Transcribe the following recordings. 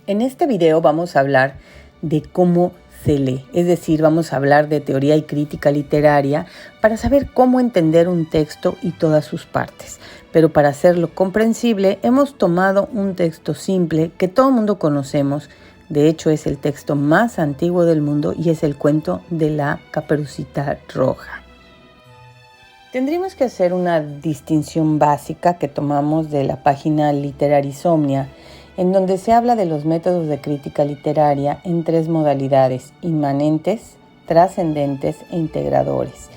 En este video vamos a hablar de cómo se lee, es decir, vamos a hablar de teoría y crítica literaria para saber cómo entender un texto y todas sus partes. Pero para hacerlo comprensible hemos tomado un texto simple que todo el mundo conocemos, de hecho es el texto más antiguo del mundo y es el cuento de la Caperucita Roja. Tendríamos que hacer una distinción básica que tomamos de la página Literarizomnia, en donde se habla de los métodos de crítica literaria en tres modalidades: inmanentes, trascendentes e integradores.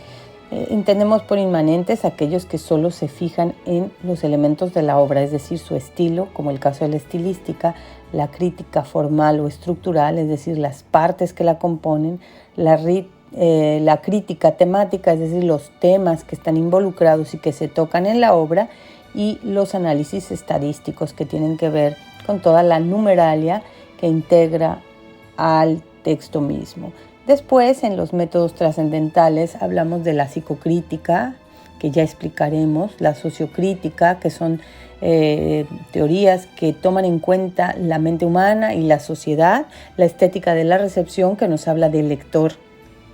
Entendemos por inmanentes aquellos que solo se fijan en los elementos de la obra, es decir, su estilo, como el caso de la estilística, la crítica formal o estructural, es decir, las partes que la componen, la crítica temática, es decir, los temas que están involucrados y que se tocan en la obra, y los análisis estadísticos que tienen que ver con toda la numeralia que integra al texto mismo. Después, en los métodos trascendentales, hablamos de la psicocrítica, que ya explicaremos, la sociocrítica, que son teorías que toman en cuenta la mente humana y la sociedad, la estética de la recepción, que nos habla del lector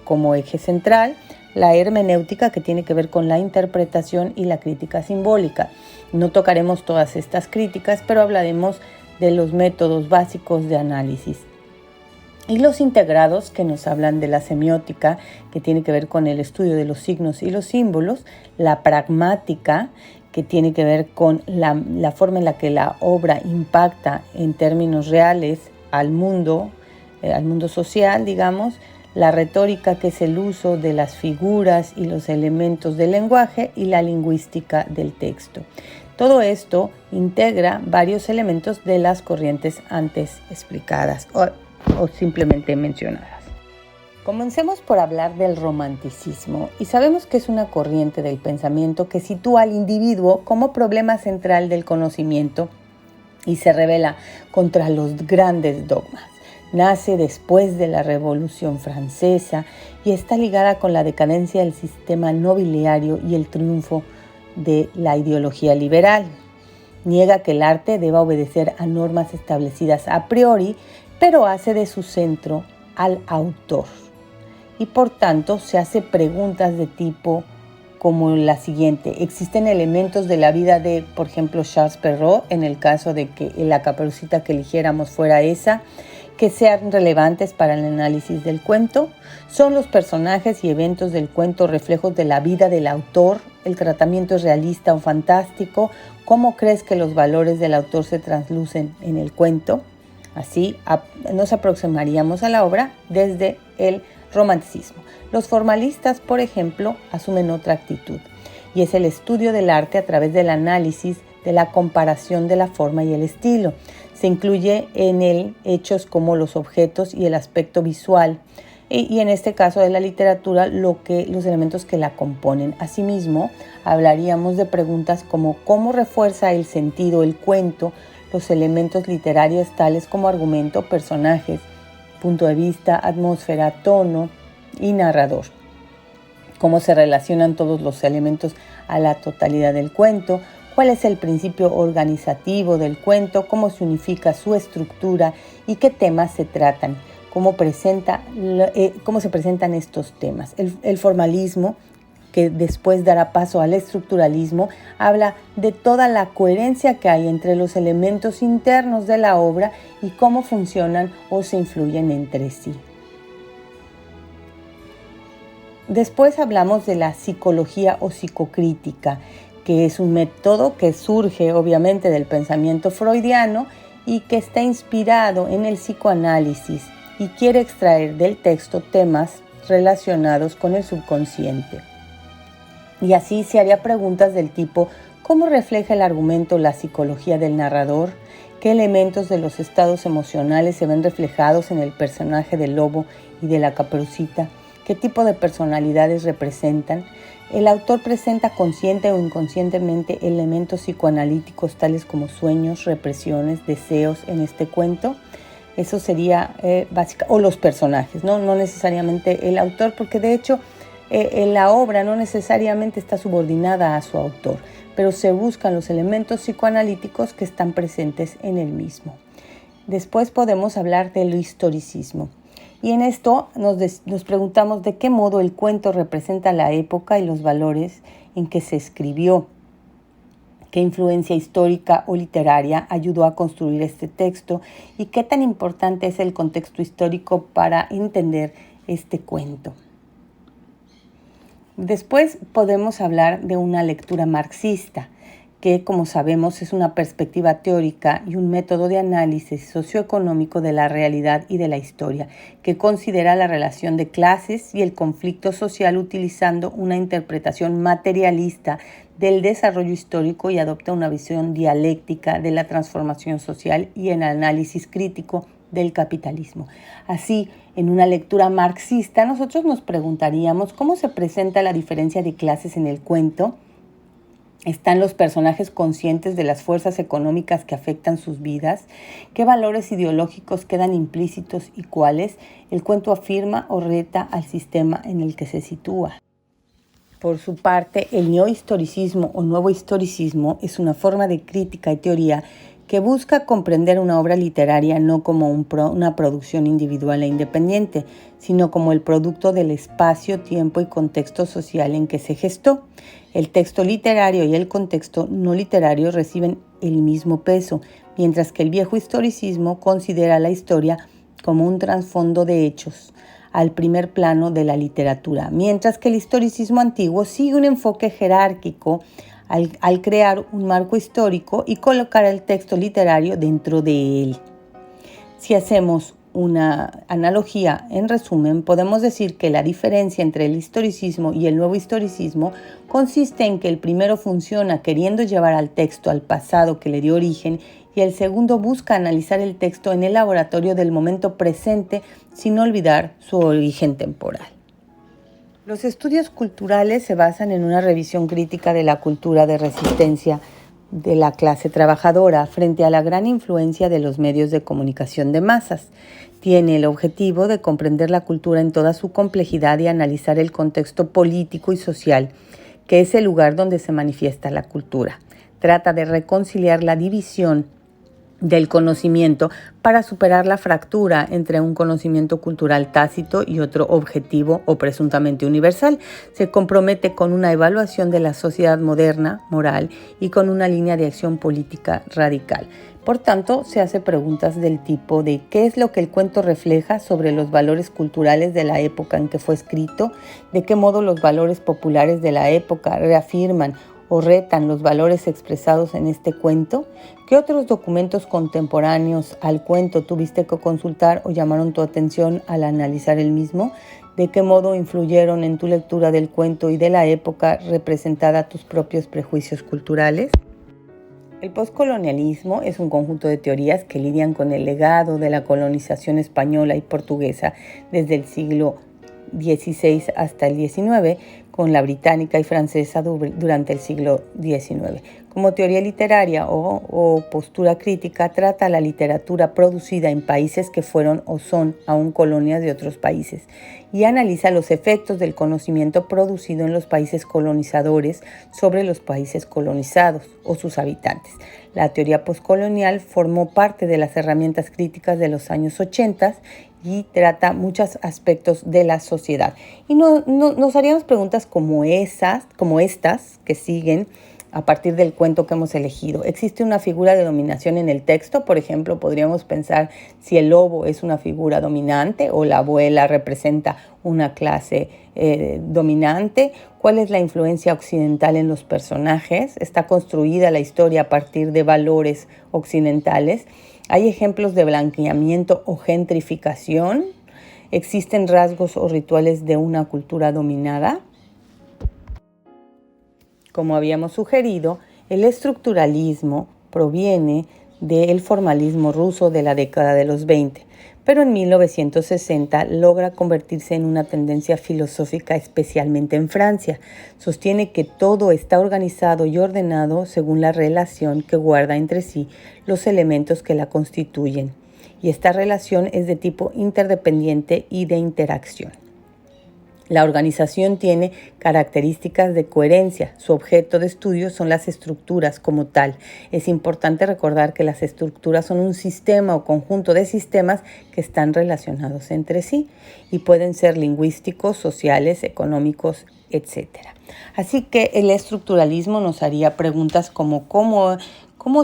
como eje central, la hermenéutica, que tiene que ver con la interpretación, y la crítica simbólica. No tocaremos todas estas críticas, pero hablaremos de los métodos básicos de análisis. Y los integrados, que nos hablan de la semiótica, que tiene que ver con el estudio de los signos y los símbolos, la pragmática, que tiene que ver con la forma en la que la obra impacta en términos reales al mundo social, digamos, la retórica, que es el uso de las figuras y los elementos del lenguaje, y la lingüística del texto. Todo esto integra varios elementos de las corrientes antes explicadas o simplemente mencionadas. Comencemos por hablar del romanticismo, y sabemos que es una corriente del pensamiento que sitúa al individuo como problema central del conocimiento y se revela contra los grandes dogmas. Nace después de la Revolución Francesa y está ligada con la decadencia del sistema nobiliario y el triunfo de la ideología liberal. Niega que el arte deba obedecer a normas establecidas a priori, pero hace de su centro al autor. Y por tanto se hace preguntas de tipo como la siguiente: ¿existen elementos de la vida de, por ejemplo, Charles Perrault, en el caso de que la caperucita que eligiéramos fuera esa, que sean relevantes para el análisis del cuento? ¿Son los personajes y eventos del cuento reflejos de la vida del autor? ¿El tratamiento es realista o fantástico? ¿Cómo crees que los valores del autor se traslucen en el cuento? Así nos aproximaríamos a la obra desde el romanticismo. Los formalistas, por ejemplo, asumen otra actitud, y es el estudio del arte a través del análisis de la comparación de la forma y el estilo. Se incluye en él hechos como los objetos y el aspecto visual, y en este caso de la literatura, los elementos que la componen. Asimismo, hablaríamos de preguntas como cómo refuerza el sentido el cuento los elementos literarios tales como argumento, personajes, punto de vista, atmósfera, tono y narrador. Cómo se relacionan todos los elementos a la totalidad del cuento, cuál es el principio organizativo del cuento, cómo se unifica su estructura y qué temas se tratan, cómo se presentan estos temas. El formalismo, que después dará paso al estructuralismo, habla de toda la coherencia que hay entre los elementos internos de la obra y cómo funcionan o se influyen entre sí. Después hablamos de la psicología o psicocrítica, que es un método que surge obviamente del pensamiento freudiano y que está inspirado en el psicoanálisis y quiere extraer del texto temas relacionados con el subconsciente. Y así se haría preguntas del tipo: ¿cómo refleja el argumento la psicología del narrador? ¿Qué elementos de los estados emocionales se ven reflejados en el personaje del lobo y de la caperucita? ¿Qué tipo de personalidades representan? ¿El autor presenta consciente o inconscientemente elementos psicoanalíticos tales como sueños, represiones, deseos en este cuento? Eso sería básica. O los personajes, no necesariamente el autor, porque de hecho la obra no necesariamente está subordinada a su autor, pero se buscan los elementos psicoanalíticos que están presentes en el mismo. Después podemos hablar del historicismo. Y en esto nos preguntamos de qué modo el cuento representa la época y los valores en que se escribió. ¿Qué influencia histórica o literaria ayudó a construir este texto? ¿Y qué tan importante es el contexto histórico para entender este cuento? Después podemos hablar de una lectura marxista, que, como sabemos, es una perspectiva teórica y un método de análisis socioeconómico de la realidad y de la historia, que considera la relación de clases y el conflicto social utilizando una interpretación materialista del desarrollo histórico y adopta una visión dialéctica de la transformación social y el análisis crítico del capitalismo. Así, en una lectura marxista, nosotros nos preguntaríamos cómo se presenta la diferencia de clases en el cuento. ¿Están los personajes conscientes de las fuerzas económicas que afectan sus vidas? ¿Qué valores ideológicos quedan implícitos y cuáles? El cuento afirma o reta al sistema en el que se sitúa. Por su parte, el neohistoricismo o nuevo historicismo es una forma de crítica y teoría que busca comprender una obra literaria no como una producción individual e independiente, sino como el producto del espacio, tiempo y contexto social en que se gestó. El texto literario y el contexto no literario reciben el mismo peso, mientras que el viejo historicismo considera la historia como un trasfondo de hechos al primer plano de la literatura, mientras que el historicismo antiguo sigue un enfoque jerárquico al crear un marco histórico y colocar el texto literario dentro de él. Si hacemos una analogía, en resumen, podemos decir que la diferencia entre el historicismo y el nuevo historicismo consiste en que el primero funciona queriendo llevar al texto al pasado que le dio origen y el segundo busca analizar el texto en el laboratorio del momento presente sin olvidar su origen temporal. Los estudios culturales se basan en una revisión crítica de la cultura de resistencia de la clase trabajadora frente a la gran influencia de los medios de comunicación de masas. Tiene el objetivo de comprender la cultura en toda su complejidad y analizar el contexto político y social, que es el lugar donde se manifiesta la cultura. Trata de reconciliar la división del conocimiento para superar la fractura entre un conocimiento cultural tácito y otro objetivo o presuntamente universal. Se compromete con una evaluación de la sociedad moderna, moral, y con una línea de acción política radical. Por tanto, se hace preguntas del tipo de ¿qué es lo que el cuento refleja sobre los valores culturales de la época en que fue escrito? ¿De qué modo los valores populares de la época reafirman o retan los valores expresados en este cuento? ¿Qué otros documentos contemporáneos al cuento tuviste que consultar o llamaron tu atención al analizar el mismo? ¿De qué modo influyeron en tu lectura del cuento y de la época representada tus propios prejuicios culturales? El postcolonialismo es un conjunto de teorías que lidian con el legado de la colonización española y portuguesa desde el siglo XVI hasta el XIX, con la británica y francesa durante el siglo XIX. Como teoría literaria o postura crítica, trata la literatura producida en países que fueron o son aún colonias de otros países y analiza los efectos del conocimiento producido en los países colonizadores sobre los países colonizados o sus habitantes. La teoría postcolonial formó parte de las herramientas críticas de los años 80 y trata muchos aspectos de la sociedad. Y nos haríamos preguntas como estas que siguen a partir del cuento que hemos elegido. ¿Existe una figura de dominación en el texto? Por ejemplo, podríamos pensar si el lobo es una figura dominante o la abuela representa una clase dominante. ¿Cuál es la influencia occidental en los personajes? ¿Está construida la historia a partir de valores occidentales? ¿Hay ejemplos de blanqueamiento o gentrificación? ¿Existen rasgos o rituales de una cultura dominada? Como habíamos sugerido, el estructuralismo proviene del formalismo ruso de la década de los 20, pero en 1960 logra convertirse en una tendencia filosófica, especialmente en Francia. Sostiene que todo está organizado y ordenado según la relación que guarda entre sí los elementos que la constituyen, y esta relación es de tipo interdependiente y de interacción. La organización tiene características de coherencia. Su objeto de estudio son las estructuras como tal. Es importante recordar que las estructuras son un sistema o conjunto de sistemas que están relacionados entre sí y pueden ser lingüísticos, sociales, económicos, etc. Así que el estructuralismo nos haría preguntas como cómo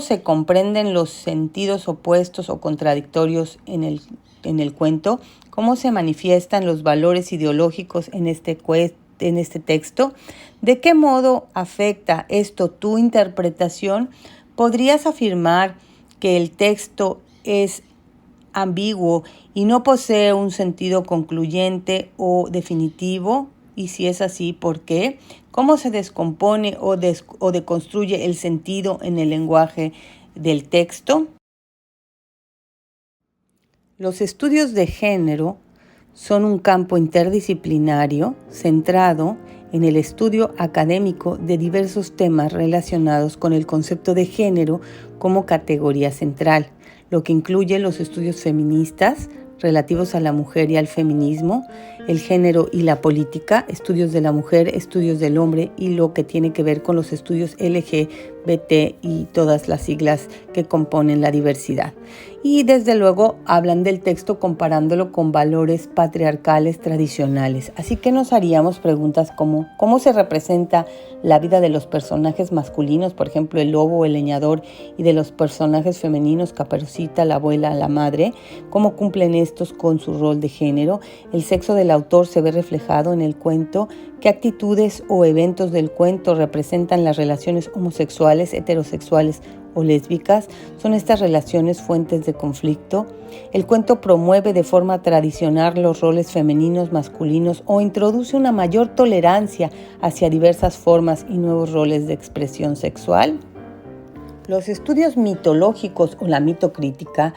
se comprenden los sentidos opuestos o contradictorios en el cuento, cómo se manifiestan los valores ideológicos en este texto, de qué modo afecta esto tu interpretación. ¿Podrías afirmar que el texto es ambiguo y no posee un sentido concluyente o definitivo? Y si es así, ¿por qué? ¿Cómo se descompone o deconstruye el sentido en el lenguaje del texto? Los estudios de género son un campo interdisciplinario centrado en el estudio académico de diversos temas relacionados con el concepto de género como categoría central, lo que incluye los estudios feministas relativos a la mujer y al feminismo, el género y la política, estudios de la mujer, estudios del hombre y lo que tiene que ver con los estudios LGBT y todas las siglas que componen la diversidad. Y desde luego hablan del texto comparándolo con valores patriarcales tradicionales. Así que nos haríamos preguntas como ¿cómo se representa la vida de los personajes masculinos, por ejemplo el lobo o el leñador, y de los personajes femeninos, Caperucita, la abuela, la madre? ¿Cómo cumplen estos con su rol de género? ¿El sexo del autor se ve reflejado en el cuento? ¿Qué actitudes o eventos del cuento representan las relaciones homosexuales, heterosexuales o lésbicas? ¿Son estas relaciones fuentes de conflicto? ¿El cuento promueve de forma tradicional los roles femeninos, masculinos o introduce una mayor tolerancia hacia diversas formas y nuevos roles de expresión sexual? Los estudios mitológicos o la mitocrítica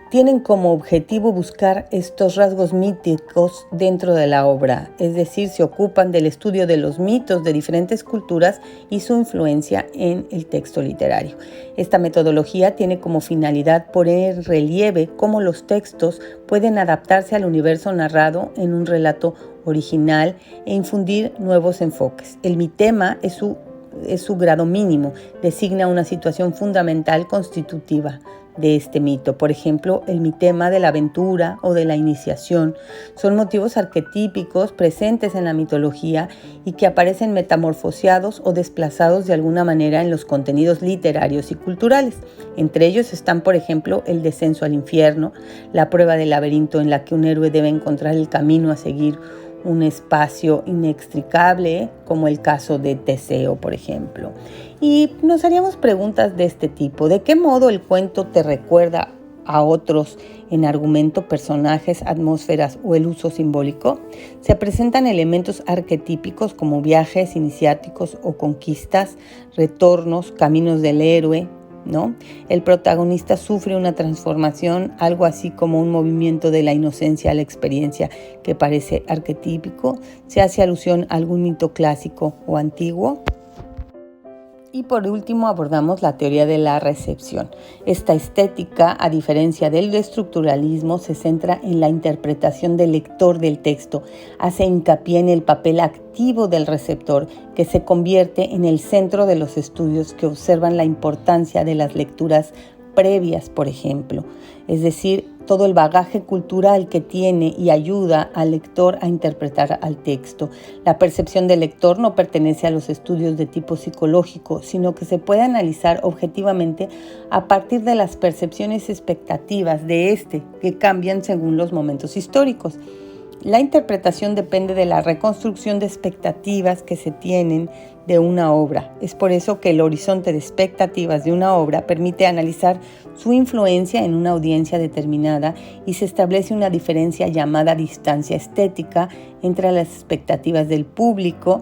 tienen como objetivo buscar estos rasgos míticos dentro de la obra, es decir, se ocupan del estudio de los mitos de diferentes culturas y su influencia en el texto literario. Esta metodología tiene como finalidad poner en relieve cómo los textos pueden adaptarse al universo narrado en un relato original e infundir nuevos enfoques. El mitema es su grado mínimo, designa una situación fundamental constitutiva de este mito. Por ejemplo, el mitema de la aventura o de la iniciación son motivos arquetípicos presentes en la mitología y que aparecen metamorfoseados o desplazados de alguna manera en los contenidos literarios y culturales. Entre ellos están, por ejemplo, el descenso al infierno, la prueba del laberinto en la que un héroe debe encontrar el camino a seguir un espacio inextricable, como el caso de Teseo, por ejemplo. Y nos haríamos preguntas de este tipo. ¿De qué modo el cuento te recuerda a otros en argumento, personajes, atmósferas o el uso simbólico? Se presentan elementos arquetípicos como viajes iniciáticos o conquistas, retornos, caminos del héroe, ¿no? El protagonista sufre una transformación, algo así como un movimiento de la inocencia a la experiencia que parece arquetípico. Se hace alusión a algún mito clásico o antiguo. Y por último abordamos la teoría de la recepción. Esta estética, a diferencia del estructuralismo, se centra en la interpretación del lector del texto, hace hincapié en el papel activo del receptor, que se convierte en el centro de los estudios que observan la importancia de las lecturas previas, por ejemplo, es decir, todo el bagaje cultural que tiene y ayuda al lector a interpretar al texto. La percepción del lector no pertenece a los estudios de tipo psicológico, sino que se puede analizar objetivamente a partir de las percepciones expectativas de este, que cambian según los momentos históricos. La interpretación depende de la reconstrucción de expectativas que se tienen de una obra. Es por eso que el horizonte de expectativas de una obra permite analizar su influencia en una audiencia determinada y se establece una diferencia llamada distancia estética entre las expectativas del público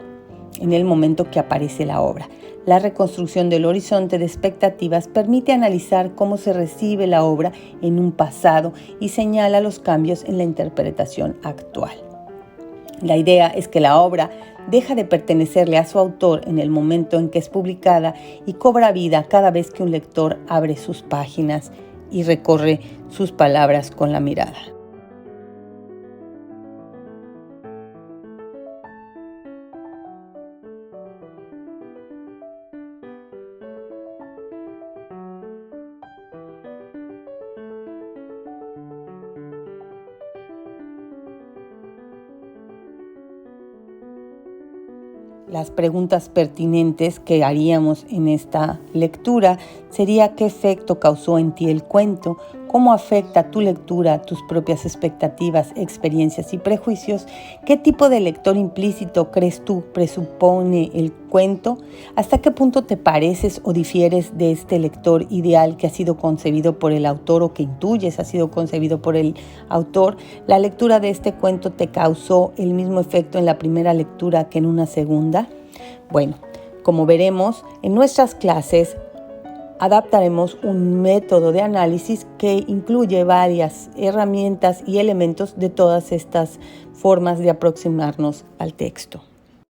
en el momento que aparece la obra. La reconstrucción del horizonte de expectativas permite analizar cómo se recibe la obra en un pasado y señala los cambios en la interpretación actual. La idea es que la obra deja de pertenecerle a su autor en el momento en que es publicada y cobra vida cada vez que un lector abre sus páginas y recorre sus palabras con la mirada. Las preguntas pertinentes que haríamos en esta lectura sería: ¿qué efecto causó en ti el cuento? ¿Cómo afecta tu lectura tus propias expectativas, experiencias y prejuicios? ¿Qué tipo de lector implícito crees tú presupone el cuento? ¿Hasta qué punto te pareces o difieres de este lector ideal que ha sido concebido por el autor o que intuyes ha sido concebido por el autor? ¿La lectura de este cuento te causó el mismo efecto en la primera lectura que en una segunda? Bueno, como veremos, en nuestras clases adaptaremos un método de análisis que incluye varias herramientas y elementos de todas estas formas de aproximarnos al texto.